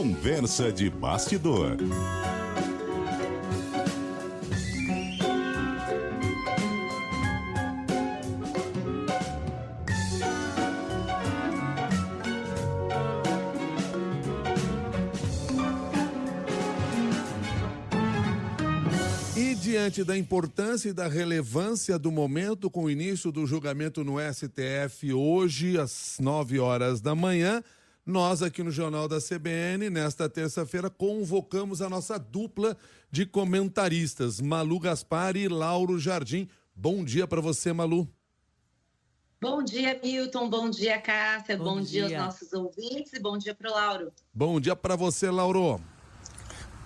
Conversa de bastidor. E diante da importância e da relevância do momento, com o início do julgamento no STF hoje, às 9 horas da manhã, nós aqui no Jornal da CBN, nesta terça-feira, convocamos a nossa dupla de comentaristas, Malu Gaspar e Lauro Jardim. Bom dia para você, Malu. Bom dia, Milton. Bom dia, Cássia. Bom dia aos nossos ouvintes e bom dia para o Lauro. Bom dia para você, Lauro.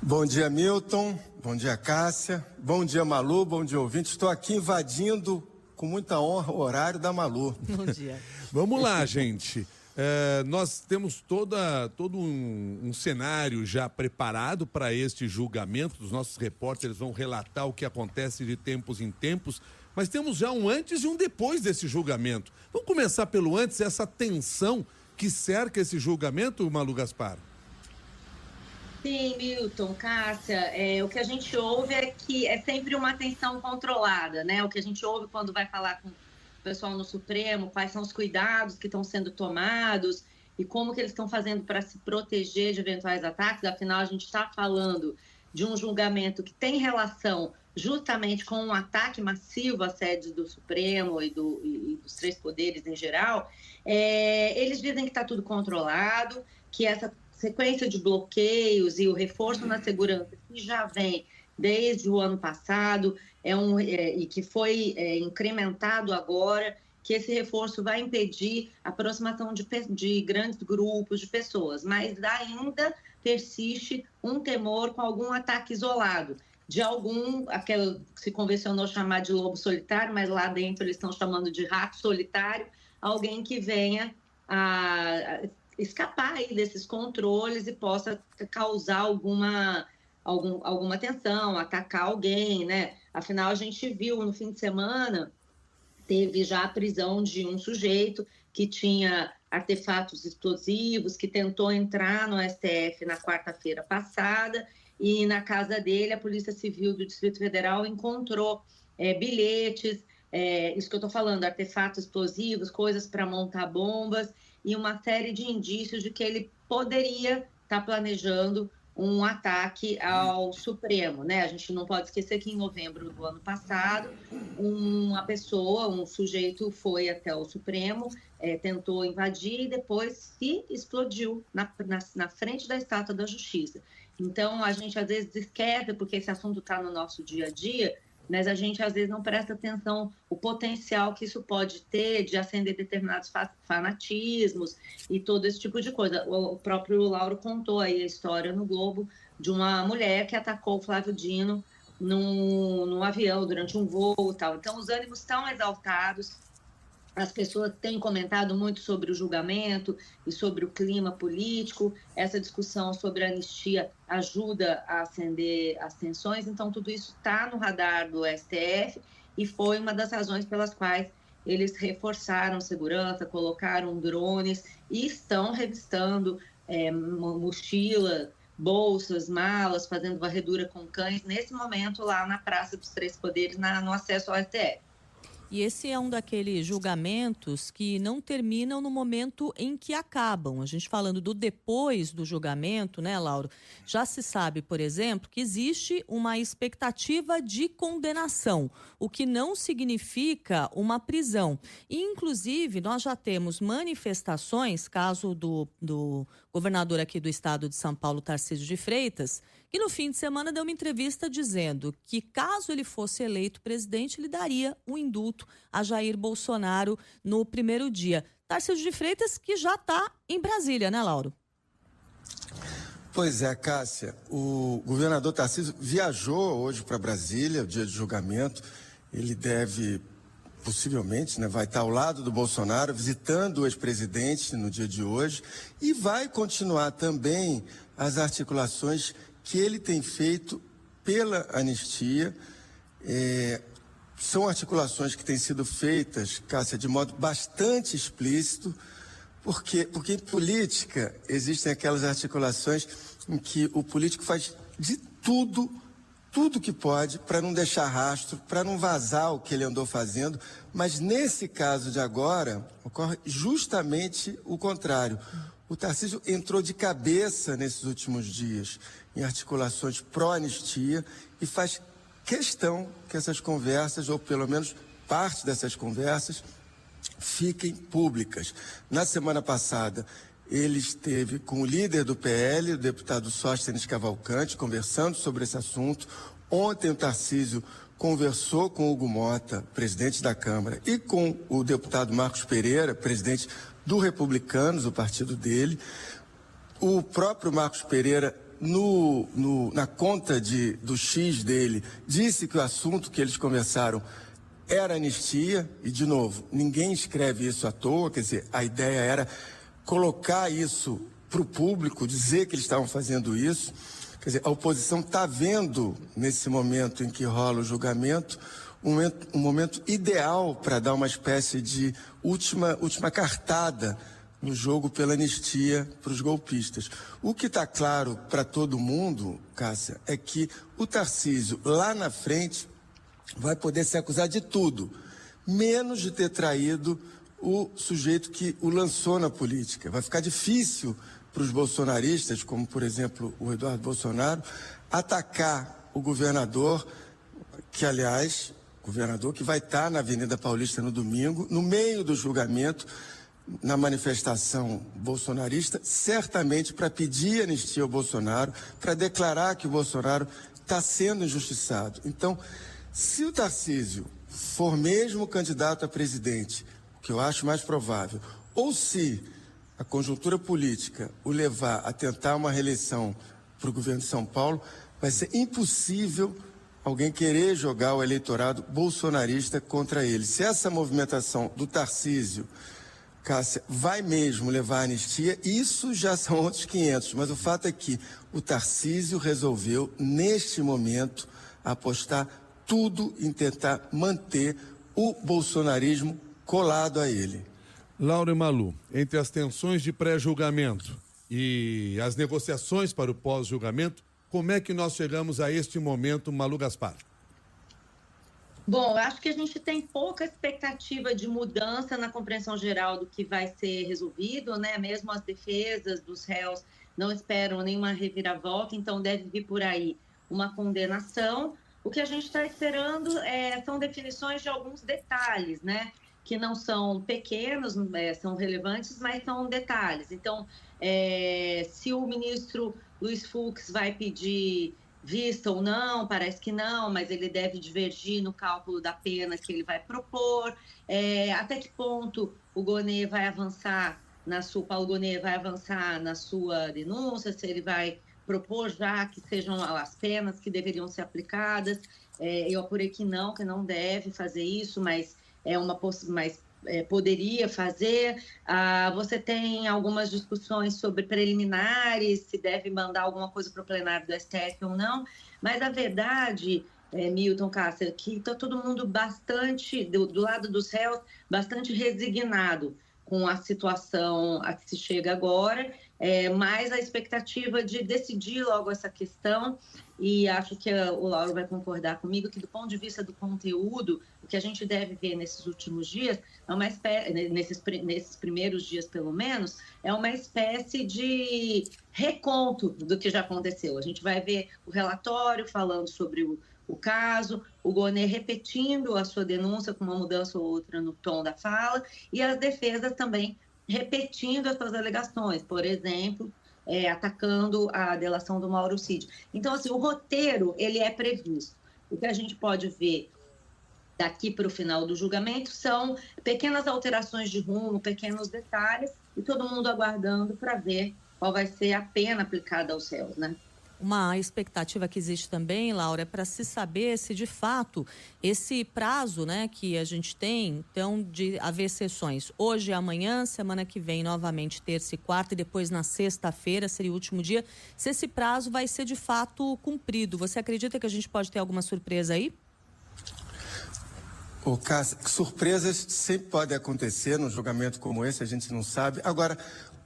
Bom dia, Milton. Bom dia, Cássia. Bom dia, Malu. Bom dia, ouvinte. Estou aqui invadindo com muita honra o horário da Malu. Bom dia. Vamos lá, gente. Nós temos todo um cenário já preparado para este julgamento. Os nossos repórteres vão relatar o que acontece de tempos em tempos, mas temos já um antes e um depois desse julgamento. Vamos começar pelo antes, essa tensão que cerca esse julgamento, Malu Gaspar. Sim, Milton, Cássia, o que a gente ouve é que é sempre uma tensão controlada, né? O que a gente ouve quando vai falar com o pessoal no Supremo, quais são os cuidados que estão sendo tomados e como que eles estão fazendo para se proteger de eventuais ataques. Afinal, a gente está falando de um julgamento que tem relação justamente com um ataque massivo à sede do Supremo e dos três poderes em geral. Eles dizem que está tudo controlado, que essa sequência de bloqueios e o reforço na segurança que já vem desde o ano passado e que foi incrementado agora, que esse reforço vai impedir a aproximação de grandes grupos de pessoas, mas ainda persiste um temor com algum ataque isolado, de aquele que se convencionou chamar de lobo solitário, mas lá dentro eles estão chamando de rato solitário, alguém que venha a escapar aí desses controles e possa causar alguma tensão, atacar alguém, né? Afinal, a gente viu no fim de semana, teve já a prisão de um sujeito que tinha artefatos explosivos, que tentou entrar no STF na quarta-feira passada, e na casa dele a Polícia Civil do Distrito Federal encontrou bilhetes, isso que eu estou falando, artefatos explosivos, coisas para montar bombas, e uma série de indícios de que ele poderia estar planejando um ataque ao Supremo, né? A gente não pode esquecer que em novembro do ano passado, um sujeito foi até o Supremo, tentou invadir e depois se explodiu na frente da Estátua da Justiça. Então, a gente às vezes esquece, porque esse assunto está no nosso dia a dia, mas a gente às vezes não presta atenção o potencial que isso pode ter de acender determinados fanatismos e todo esse tipo de coisa. O próprio Lauro contou aí a história no Globo de uma mulher que atacou o Flávio Dino num avião durante um voo e tal. Então os ânimos estão exaltados, as pessoas têm comentado muito sobre o julgamento e sobre o clima político. Essa discussão sobre a anistia ajuda a acender as tensões. Então, tudo isso está no radar do STF e foi uma das razões pelas quais eles reforçaram segurança, colocaram drones e estão revistando mochila, bolsas, malas, fazendo varredura com cães, nesse momento lá na Praça dos Três Poderes, no acesso ao STF. E esse é um daqueles julgamentos que não terminam no momento em que acabam. A gente falando do depois do julgamento, né, Lauro? Já se sabe, por exemplo, que existe uma expectativa de condenação, o que não significa uma prisão. E, inclusive, nós já temos manifestações, caso do governador aqui do estado de São Paulo, Tarcísio de Freitas, que no fim de semana deu uma entrevista dizendo que, caso ele fosse eleito presidente, ele daria um indulto a Jair Bolsonaro no primeiro dia. Tarcísio de Freitas, que já está em Brasília, né, Lauro? Pois é, Cássia. O governador Tarcísio viajou hoje para Brasília, o dia de julgamento. Ele deve, possivelmente, vai estar ao lado do Bolsonaro, visitando o ex-presidente no dia de hoje, e vai continuar também as articulações que ele tem feito pela anistia. São articulações que têm sido feitas, Cássia, de modo bastante explícito, Porque em política existem aquelas articulações em que o político faz de tudo que pode para não deixar rastro, para não vazar o que ele andou fazendo, mas nesse caso de agora ocorre justamente o contrário. O Tarcísio entrou de cabeça nesses últimos dias em articulações pró-anistia e faz questão que essas conversas, ou pelo menos parte dessas conversas, fiquem públicas. Na semana passada, ele esteve com o líder do PL, o deputado Sóstenes Cavalcante, conversando sobre esse assunto. Ontem o Tarcísio conversou com o Hugo Mota, presidente da Câmara, e com o deputado Marcos Pereira, presidente do Republicanos, o partido dele. O próprio Marcos Pereira, na conta do X dele, disse que o assunto que eles conversaram era anistia, e de novo, ninguém escreve isso à toa, quer dizer, a ideia era colocar isso para o público, dizer que eles estavam fazendo isso. Quer dizer, a oposição está vendo, nesse momento em que rola o julgamento, um momento ideal para dar uma espécie de última cartada no jogo pela anistia para os golpistas. O que está claro para todo mundo, Cássia, é que o Tarcísio, lá na frente, vai poder ser acusado de tudo, menos de ter traído o sujeito que o lançou na política. Vai ficar difícil para os bolsonaristas, como, por exemplo, o Eduardo Bolsonaro, atacar o governador, que, aliás, governador que vai estar na Avenida Paulista no domingo, no meio do julgamento, na manifestação bolsonarista, certamente para pedir anistia ao Bolsonaro, para declarar que o Bolsonaro está sendo injustiçado. Então, se o Tarcísio for mesmo candidato a presidente, o que eu acho mais provável, ou se a conjuntura política o levar a tentar uma reeleição para o governo de São Paulo, vai ser impossível alguém querer jogar o eleitorado bolsonarista contra ele. Se essa movimentação do Tarcísio, Cássia, vai mesmo levar a anistia, isso já são outros 500, mas o fato é que o Tarcísio resolveu, neste momento, apostar tudo em tentar manter o bolsonarismo colado a ele. Laura e Malu, entre as tensões de pré-julgamento e as negociações para o pós-julgamento, como é que nós chegamos a este momento, Malu Gaspar? Bom, eu acho que a gente tem pouca expectativa de mudança na compreensão geral do que vai ser resolvido, né? Mesmo as defesas dos réus não esperam nenhuma reviravolta, então deve vir por aí uma condenação. O que a gente está esperando são definições de alguns detalhes, né? Que não são pequenos, são relevantes, mas são detalhes. Então, se o ministro Luiz Fux vai pedir vista ou não, parece que não, mas ele deve divergir no cálculo da pena que ele vai propor. Até que ponto o Gonê vai avançar Paulo Gonê vai avançar na sua denúncia, se ele vai propor já que sejam as penas que deveriam ser aplicadas. Eu apurei que não deve fazer isso, mas poderia fazer. Você tem algumas discussões sobre preliminares, se deve mandar alguma coisa para o plenário do STF ou não, mas a verdade, Milton, Cássia, que está todo mundo bastante, do lado dos réus, bastante resignado com a situação a que se chega agora, mais a expectativa de decidir logo essa questão, e acho que o Lauro vai concordar comigo que, do ponto de vista do conteúdo, o que a gente deve ver nesses últimos dias, nesses primeiros dias pelo menos, é uma espécie de reconto do que já aconteceu. A gente vai ver o relatório falando sobre o caso, o Gonê repetindo a sua denúncia com uma mudança ou outra no tom da fala, e as defesas também repetindo as suas alegações, por exemplo, atacando a delação do Mauro Cid. Então, assim, o roteiro, ele é previsto. O que a gente pode ver daqui para o final do julgamento são pequenas alterações de rumo, pequenos detalhes, e todo mundo aguardando para ver qual vai ser a pena aplicada aos réus, né? Uma expectativa que existe também, Laura, é para se saber se de fato esse prazo, né, que a gente tem, então, de haver sessões hoje e amanhã, semana que vem novamente terça e quarta, e depois na sexta-feira seria o último dia, se esse prazo vai ser de fato cumprido. Você acredita que a gente pode ter alguma surpresa aí? Ô, Cássia, surpresas sempre podem acontecer num julgamento como esse, a gente não sabe. Agora,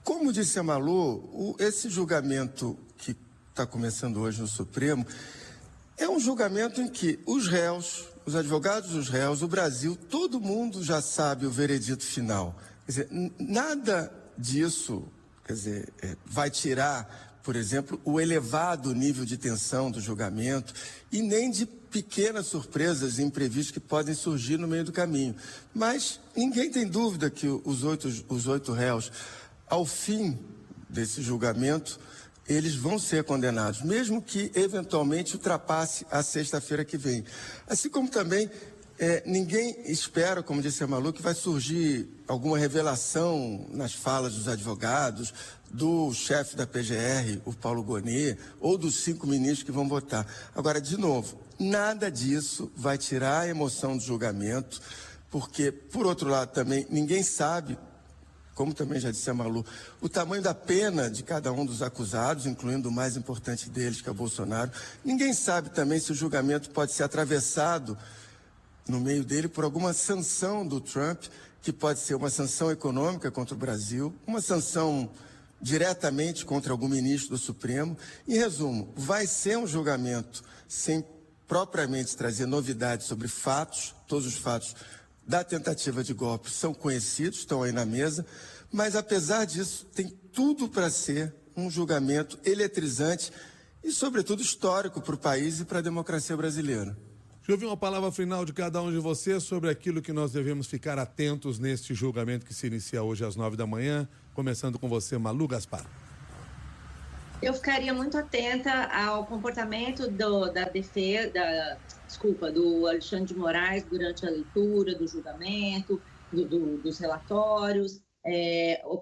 como disse a Malu, esse julgamento que está começando hoje no Supremo é um julgamento em que os réus, os advogados dos réus, o Brasil, todo mundo já sabe o veredito final. Quer dizer, nada disso, quer dizer, vai tirar, por exemplo, o elevado nível de tensão do julgamento e nem de pequenas surpresas imprevistas que podem surgir no meio do caminho. Mas ninguém tem dúvida que os oito réus, ao fim desse julgamento, eles vão ser condenados, mesmo que eventualmente ultrapasse a sexta-feira que vem. Assim como também ninguém espera, como disse a Malu, que vai surgir alguma revelação nas falas dos advogados, do chefe da PGR, o Paulo Gonet, ou dos 5 ministros que vão votar. Agora, de novo, nada disso vai tirar a emoção do julgamento, porque, por outro lado, também ninguém sabe, como também já disse a Malu, o tamanho da pena de cada um dos acusados, incluindo o mais importante deles, que é o Bolsonaro. Ninguém sabe também se o julgamento pode ser atravessado no meio dele por alguma sanção do Trump, que pode ser uma sanção econômica contra o Brasil, uma sanção diretamente contra algum ministro do Supremo. Em resumo, vai ser um julgamento sem propriamente trazer novidades sobre fatos, todos os fatos da tentativa de golpe são conhecidos, estão aí na mesa, mas apesar disso, tem tudo para ser um julgamento eletrizante e, sobretudo, histórico para o país e para a democracia brasileira. Deixa eu ouvir uma palavra final de cada um de vocês sobre aquilo que nós devemos ficar atentos neste julgamento que se inicia hoje às 9 da manhã, começando com você, Malu Gaspar. Eu ficaria muito atenta ao comportamento da defesa, do Alexandre de Moraes durante a leitura do julgamento, dos relatórios,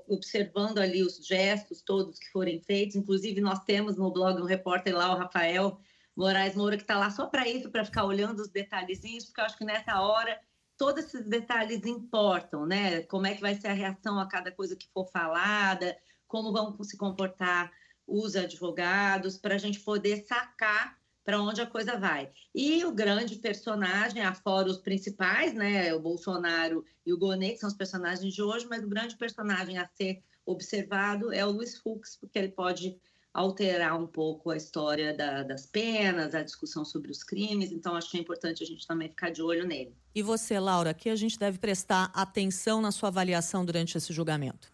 observando ali os gestos todos que forem feitos. Inclusive, nós temos no blog um repórter lá, o Rafael Moraes Moura, que está lá só para isso, para ficar olhando os detalhezinhos, porque eu acho que nessa hora todos esses detalhes importam, né? Como é que vai ser a reação a cada coisa que for falada, como vão se comportar os advogados, para a gente poder sacar para onde a coisa vai. E o grande personagem, afora os principais, né, o Bolsonaro e o Gonet, que são os personagens de hoje, mas o grande personagem a ser observado é o Luiz Fux, porque ele pode alterar um pouco a história das penas, a discussão sobre os crimes, então acho que é importante a gente também ficar de olho nele. E você, Laura, que a gente deve prestar atenção na sua avaliação durante esse julgamento?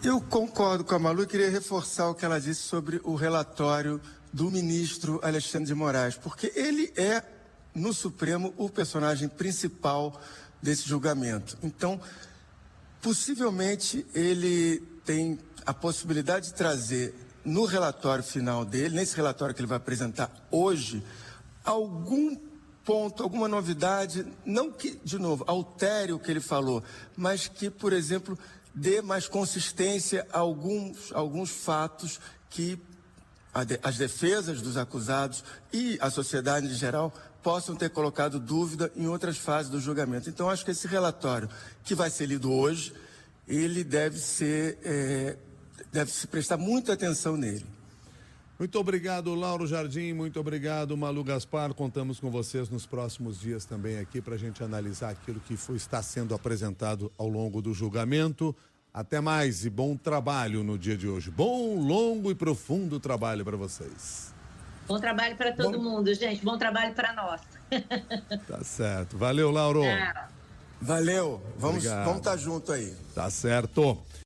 Eu concordo com a Malu e queria reforçar o que ela disse sobre o relatório do ministro Alexandre de Moraes, porque ele é, no Supremo, o personagem principal desse julgamento. Então, possivelmente, ele tem a possibilidade de trazer no relatório final dele, nesse relatório que ele vai apresentar hoje, algum ponto, alguma novidade, não que, de novo, altere o que ele falou, mas que, por exemplo, dê mais consistência a alguns fatos que as defesas dos acusados e a sociedade em geral possam ter colocado dúvida em outras fases do julgamento. Então, acho que esse relatório, que vai ser lido hoje, ele deve se prestar muita atenção nele. Muito obrigado, Lauro Jardim, muito obrigado, Malu Gaspar. Contamos com vocês nos próximos dias também aqui para a gente analisar aquilo que está sendo apresentado ao longo do julgamento. Até mais e bom trabalho no dia de hoje. Bom, longo e profundo trabalho para vocês. Bom trabalho para todo mundo, gente. Bom trabalho para nós. Tá certo. Valeu, Lauro. Tchau. Valeu. Vamos estar junto aí. Tá certo.